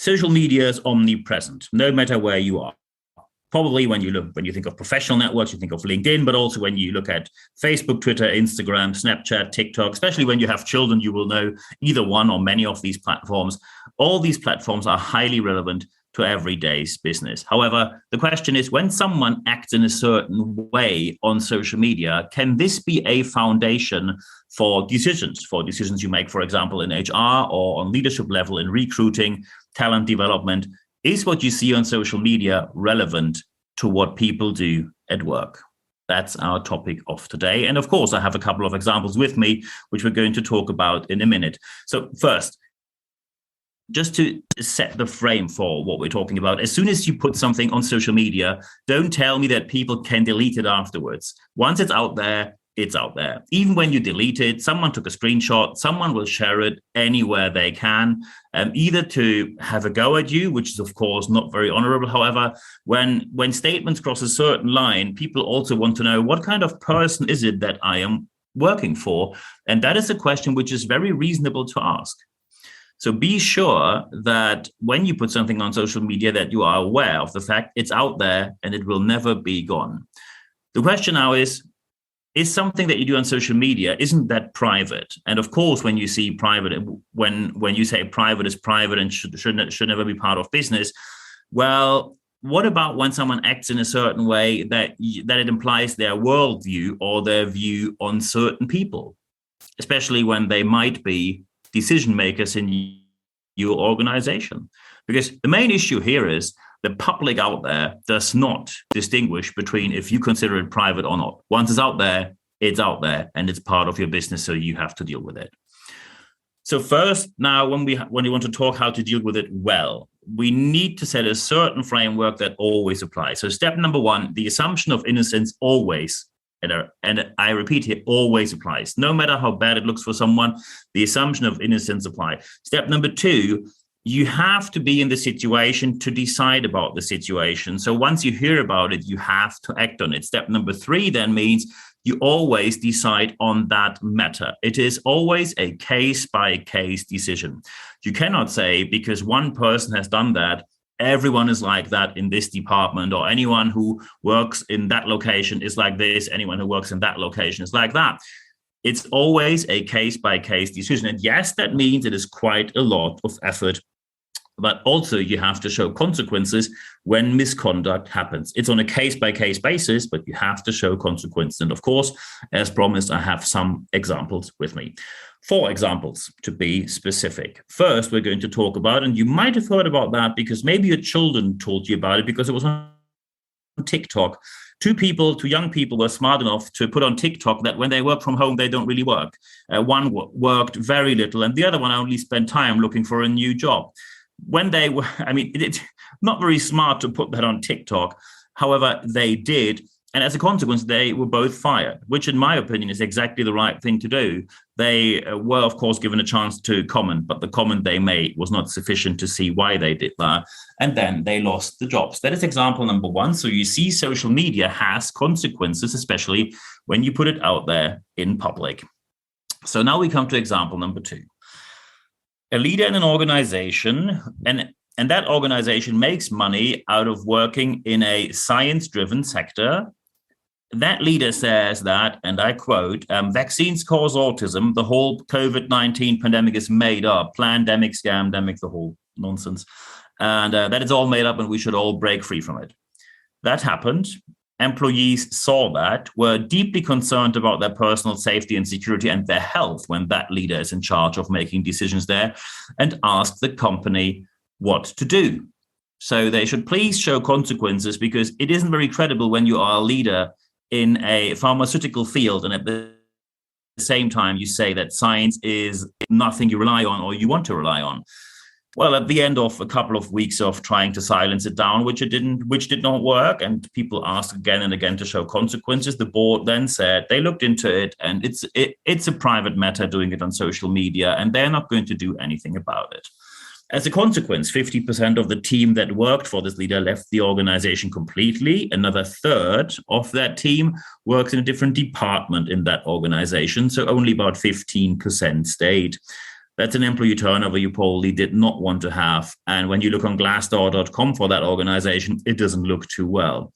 social media is omnipresent, no matter where you are. Probably when you think of professional networks, you think of LinkedIn, but also when you look at Facebook, Twitter, Instagram, Snapchat, TikTok, especially when you have children, you will know either one or many of these platforms. All these platforms are highly relevant to everyday's business. However, the question is, when someone acts in a certain way on social media, can this be a foundation for decisions you make, for example, in HR or on leadership level in recruiting, talent development? Is what you see on social media relevant to what people do at work? That's our topic of today. And of course, I have a couple of examples with me, which we're going to talk about in a minute. So first, just to set the frame for what we're talking about, as soon as you put something on social media, don't tell me that people can delete it afterwards. Once it's out there, it's out there. Even when you delete it, someone took a screenshot, someone will share it anywhere they can, either to have a go at you, which is, of course, not very honorable. However, when statements cross a certain line, people also want to know, what kind of person is it that I am working for? And that is a question which is very reasonable to ask. So be sure that when you put something on social media that you are aware of the fact it's out there and it will never be gone. The question now is something that you do on social media, isn't that private? And of course, when you see private, when you say private is private and should never be part of business, well, what about when someone acts in a certain way that it implies their worldview or their view on certain people, especially when they might be decision makers in your organization? Because the main issue here is the public out there does not distinguish between if you consider it private or not. Once it's out there, and it's part of your business, so you have to deal with it. So first, now, when you want to talk how to deal with it well, we need to set a certain framework that always applies. So step number one, the assumption of innocence always, and I repeat here, always applies. No matter how bad it looks for someone, the assumption of innocence applies. Step number two, you have to be in the situation to decide about the situation. So once you hear about it, you have to act on it. Step number three then means you always decide on that matter. It is always a case-by-case decision. You cannot say, because one person has done that, everyone is like that in this department, or anyone who works in that location is like this, anyone who works in that location is like that. It's always a case-by-case decision. And yes, that means it is quite a lot of effort, but also you have to show consequences when misconduct happens. It's on a case-by-case basis, but you have to show consequences. And of course, as promised, I have some examples with me. 4 examples to be specific. First, we're going to talk about, and you might have heard about that because maybe your children told you about it because it was on TikTok. 2 young people were smart enough to put on TikTok that when they work from home, they don't really work. One worked very little, and the other one only spent time looking for a new job. When they were, it's not very smart to put that on TikTok. However, they did. And as a consequence, they were both fired, which in my opinion is exactly the right thing to do. They were, of course, given a chance to comment, but the comment they made was not sufficient to see why they did that. And then they lost the jobs. That is example number 1. So you see social media has consequences, especially when you put it out there in public. So now we come to example number 2. A leader in an organization, and that organization makes money out of working in a science-driven sector. That leader says that, and I quote, vaccines cause autism. The whole COVID-19 pandemic is made up. Plandemic, scamdemic, the whole nonsense. And that is all made up and we should all break free from it. That happened. Employees saw that, were deeply concerned about their personal safety and security and their health when that leader is in charge of making decisions there, and asked the company what to do. So they should please show consequences, because it isn't very credible when you are a leader in a pharmaceutical field and at the same time you say that science is nothing you rely on or you want to rely on. Well, at the end of a couple of weeks of trying to silence it down, which did not work, and people asked again and again to show consequences, the board then said they looked into it, and it's a private matter doing it on social media, and they're not going to do anything about it. As a consequence, 50% of the team that worked for this leader left the organization completely. Another third of that team works in a different department in that organization, so only about 15% stayed. That's an employee turnover you probably did not want to have. And when you look on glassdoor.com for that organization, it doesn't look too well.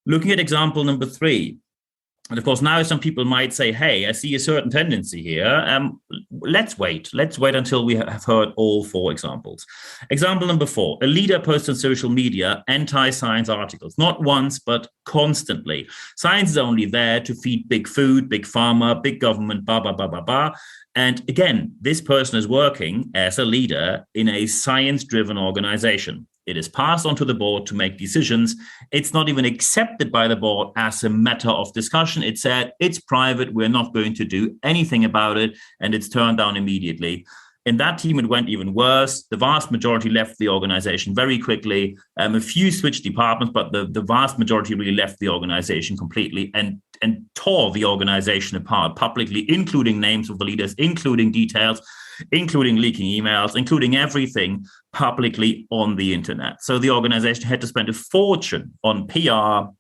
Looking at example number 3, and of course, now some people might say, hey, I see a certain tendency here. Let's wait. Let's wait until we have heard all 4 examples. Example number 4, a leader posts on social media anti-science articles, not once, but constantly. Science is only there to feed big food, big pharma, big government, blah, blah, blah, blah, blah. And again, this person is working as a leader in a science-driven organization. It is passed on to the board to make decisions. It's not even accepted by the board as a matter of discussion. It said, it's private, we're not going to do anything about it, and it's turned down immediately. In that team, it went even worse. The vast majority left the organization very quickly. A few switched departments, but the vast majority really left the organization completely and tore the organization apart publicly, including names of the leaders, including details, including leaking emails, including everything publicly on the internet. So the organization had to spend a fortune on PR,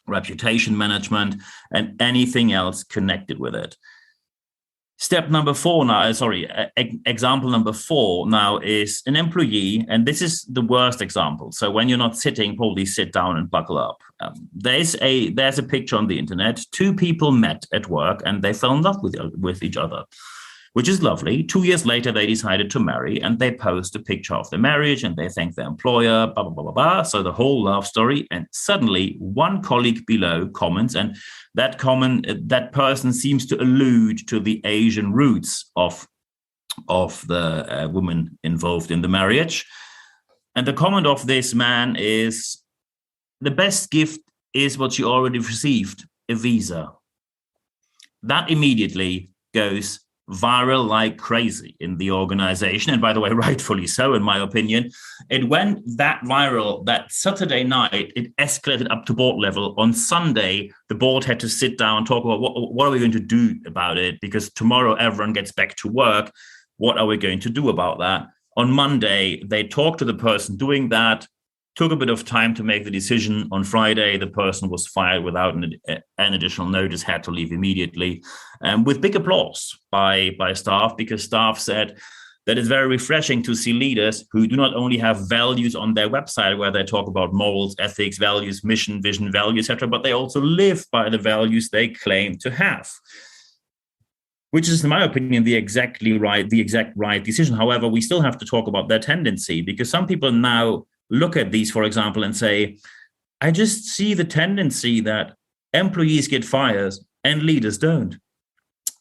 reputation management, and anything else connected with it. Step number 4 now, example number 4 now is an employee, and this is the worst example. So when you're not sitting, probably sit down and buckle up. There's a picture on the internet. 2 people met at work and they fell in love with each other, which is lovely. 2 years later, they decided to marry and they post a picture of their marriage and they thank their employer, blah, blah, blah, blah, blah. So the whole love story. And suddenly one colleague below comments, and that person seems to allude to the Asian roots of the woman involved in the marriage. And the comment of this man is, the best gift is what you already received, a visa. That immediately goes viral like crazy in the organization. And by the way, rightfully so, in my opinion. It went that viral that Saturday night, it escalated up to board level. On Sunday, the board had to sit down and talk about what are we going to do about it? Because tomorrow everyone gets back to work. What are we going to do about that? On Monday, they talked to the person doing that, took a bit of time to make the decision. On Friday, the person was fired without an additional notice, had to leave immediately, with big applause by staff, because staff said that it's very refreshing to see leaders who do not only have values on their website where they talk about morals, ethics, values, mission, vision, value, etc., but they also live by the values they claim to have, which is, in my opinion, the exact right decision. However, we still have to talk about their tendency, because some people now look at these, for example, and say, I just see the tendency that employees get fired and leaders don't.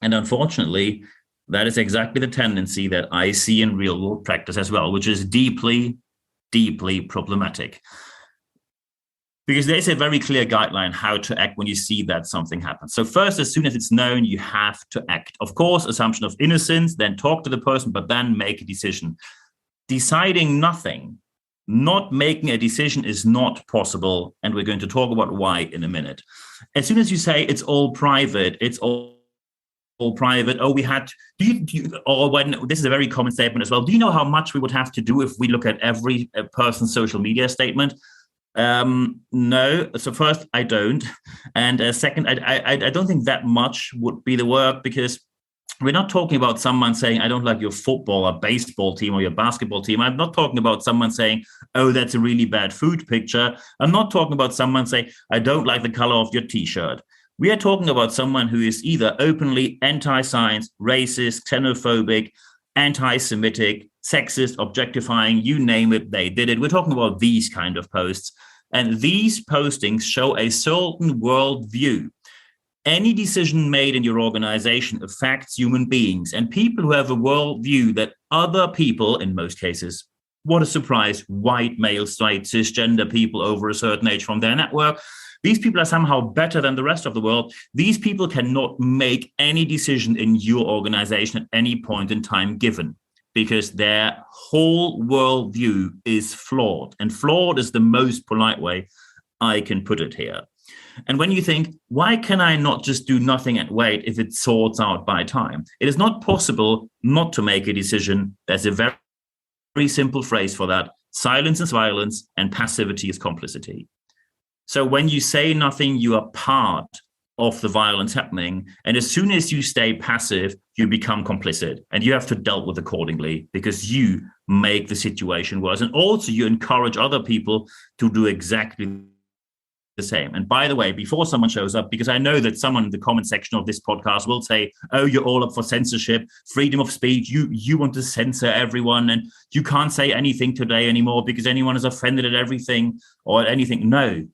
And unfortunately, that is exactly the tendency that I see in real world practice as well, which is deeply, deeply problematic. Because there's a very clear guideline how to act when you see that something happens. So first, as soon as it's known, you have to act. Of course, assumption of innocence, then talk to the person, but then make a decision. Deciding nothing, not making a decision, is not possible. And we're going to talk about why in a minute. As soon as you say it's all private, it's all private. Oh, we had, or when, this is a very common statement as well. Do you know how much we would have to do if we look at every person's social media statement? No. So first, I don't. And second, I don't think that much would be the work, because we're not talking about someone saying, I don't like your football or baseball team or your basketball team. I'm not talking about someone saying, oh, that's a really bad food picture. I'm not talking about someone saying, I don't like the color of your T-shirt. We are talking about someone who is either openly anti-science, racist, xenophobic, anti-Semitic, sexist, objectifying, you name it, they did it. We're talking about these kind of posts. And these postings show a certain worldview. Any decision made in your organization affects human beings, and people who have a worldview that other people, in most cases, what a surprise, white, male, straight, cisgender people over a certain age from their network, these people are somehow better than the rest of the world. These people cannot make any decision in your organization at any point in time given, because their whole worldview is flawed. And flawed is the most polite way I can put it here. And when you think, why can I not just do nothing and wait if it sorts out by time? It is not possible not to make a decision. There's a very, very simple phrase for that. Silence is violence and passivity is complicity. So when you say nothing, you are part of the violence happening. And as soon as you stay passive, you become complicit, and you have to deal with accordingly, because you make the situation worse. And also you encourage other people to do exactly the same. And by the way, before someone shows up, because I know that someone in the comment section of this podcast will say, oh, you're all up for censorship, freedom of speech, you want to censor everyone, and you can't say anything today anymore because anyone is offended at everything or at anything. No,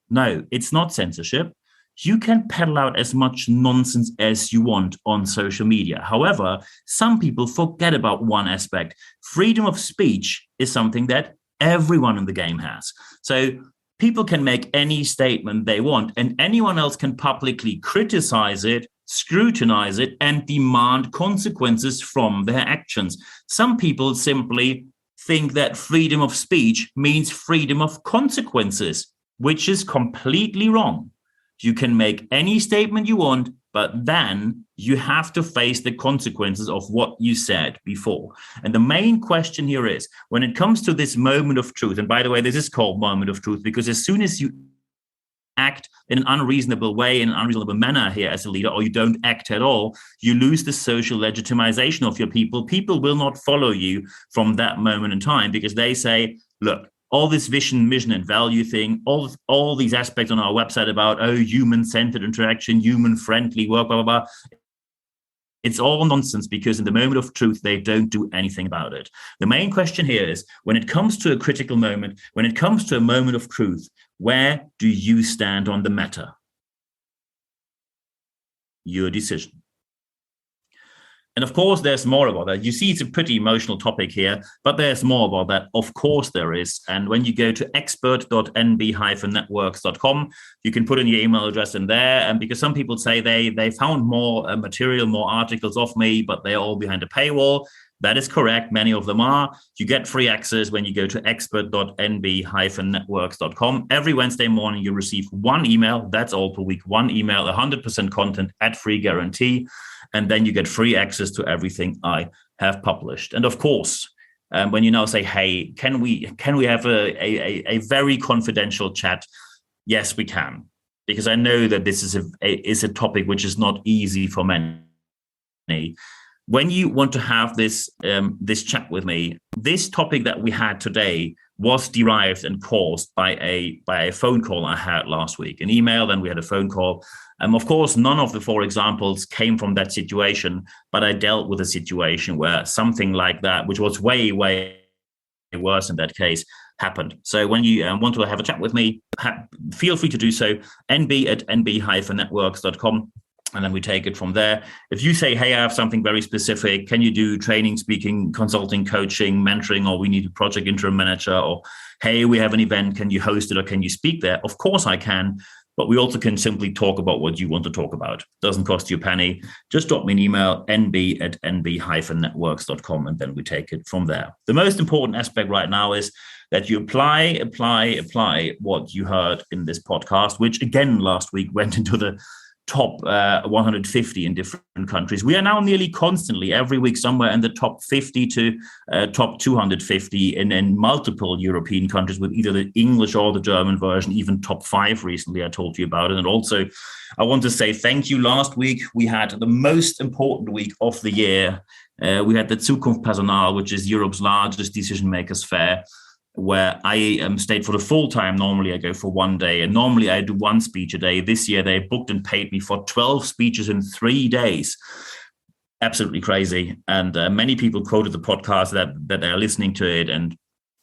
it's not censorship. You can peddle out as much nonsense as you want on social media. However, some people forget about one aspect. Freedom of speech is something that everyone in the game has. So people can make any statement they want, and anyone else can publicly criticize it, scrutinize it, and demand consequences from their actions. Some people simply think that freedom of speech means freedom of consequences, which is completely wrong. You can make any statement you want, but then you have to face the consequences of what you said before. And the main question here is, when it comes to this moment of truth, and by the way, this is called moment of truth, because as soon as you act in an unreasonable way, in an unreasonable manner here as a leader, or you don't act at all, you lose the social legitimization of your people. People will not follow you from that moment in time, because they say, look, all this vision, mission, and value thing, all these aspects on our website about, human-centered interaction, human-friendly work, blah, blah, blah. It's all nonsense, because in the moment of truth, they don't do anything about it. The main question here is, when it comes to a critical moment, when it comes to a moment of truth, where do you stand on the matter? Your decision. And of course, there's more about that. You see, it's a pretty emotional topic here, but there's more about that. Of course, there is. And when you go to expert.nb-networks.com, you can put in your email address in there. And because some people say they found more material, more articles of me, but they're all behind a paywall. That is correct. Many of them are. You get free access when you go to expert.nb-networks.com. Every Wednesday morning, you receive one email. That's all per week. One email, 100% content at free guarantee. And then you get free access to everything I have published. And of course, when you now say, hey, can we have a very confidential chat? Yes, we can. Because I know that this is a topic which is not easy for many. When you want to have this chat with me, this topic that we had today was derived and caused by a phone call I had last week. An email, then we had a phone call. Of course, none of the four examples came from that situation, but I dealt with a situation where something like that, which was way, way worse in that case, happened. So when you want to have a chat with me, feel free to do so, nb@nb-networks.com. And then we take it from there. If you say, hey, I have something very specific, can you do training, speaking, consulting, coaching, mentoring, or we need a project interim manager, or hey, we have an event, can you host it or can you speak there? Of course I can, but we also can simply talk about what you want to talk about. Doesn't cost you a penny. Just drop me an email, nb@nb-networks.com, and then we take it from there. The most important aspect right now is that you apply what you heard in this podcast, which again last week went into the top 150 in different countries. We are now nearly constantly every week somewhere in the top 50 to top 250 in multiple European countries, with either the English or the German version, even top 5 recently. I told you about it. And also, I want to say thank you. Last week, we had the most important week of the year. We had the Zukunft Personal, which is Europe's largest decision makers fair, where I stayed for the full time. Normally I go for one day, and normally I do one speech a day. This year they booked and paid me for 12 speeches in 3 days. Absolutely crazy. And many people quoted the podcast that they're listening to it, and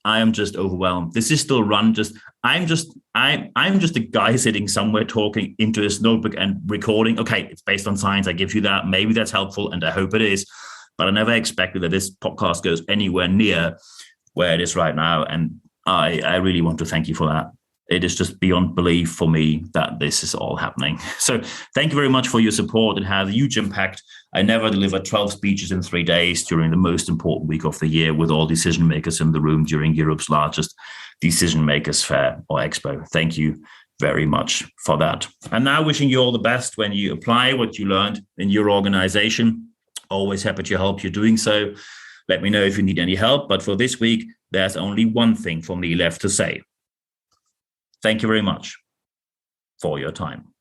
I am just overwhelmed. This is still run. I'm just a guy sitting somewhere talking into his notebook and recording. Okay, it's based on science. I give you that. Maybe that's helpful, and I hope it is. But I never expected that this podcast goes anywhere near where it is right now. And I really want to thank you for that. It is just beyond belief for me that this is all happening. So thank you very much for your support. It has a huge impact. I never delivered 12 speeches in 3 days during the most important week of the year, with all decision makers in the room during Europe's largest decision makers fair or expo. Thank you very much for that. And now wishing you all the best when you apply what you learned in your organization. Always happy to help you doing so. Let me know if you need any help. But for this week, there's only one thing for me left to say. Thank you very much for your time.